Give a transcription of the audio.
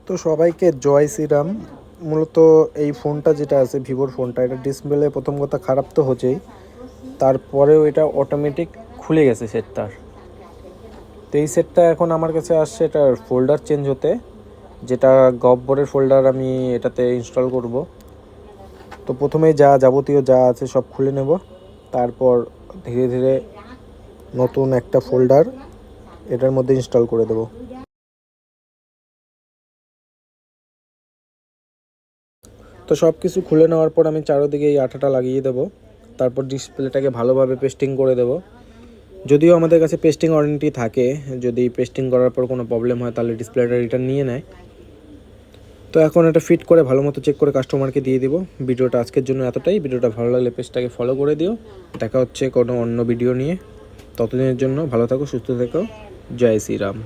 তো সবাইকে জয় শ্রীরাম। মূলত এই ফোনটা যেটা আছে ভিভোর ফোনটা, এটা ডিসপ্লে প্রথম কথা খারাপ তো হচ্ছেই, তারপরেও এটা অটোমেটিক খুলে গেছে সেটটার। তো এই সেটটা এখন আমার কাছে আসছে এটার ফোল্ডার চেঞ্জ হতে, যেটা গব্বরের ফোল্ডার আমি এটাতে ইনস্টল করব। তো প্রথমেই যাবতীয় যা আছে সব খুলে নেব, তারপর ধীরে ধীরে নতুন একটা ফোল্ডার এটার মধ্যে ইনস্টল করে দেব। তো সব কিছু খুলে নেওয়ার পর আমি চারোদিকে এই আঠাটা লাগিয়ে দেব, তারপর ডিসপ্লেটাকে ভালোভাবে পেস্টিং করে দেব। যদিও আমাদের কাছে পেস্টিং ওয়ারেন্টি থাকে, যদি পেস্টিং করার পর কোনো প্রবলেম হয় তাহলে ডিসপ্লেটা রিটার্ন নিয়ে নেয়। তো এখন এটা ফিট করে ভালো মতো চেক করে কাস্টমারকে দিয়ে দিব। ভিডিওটা আজকের জন্য এতটাই। ভিডিওটা ভালো লাগলে পেজটাকে ফলো করে দিও। দেখা হচ্ছে কোনো অন্য ভিডিও নিয়ে। ততদিনের জন্য ভালো থাকো, সুস্থ থেকো। জয় শ্রীরাম।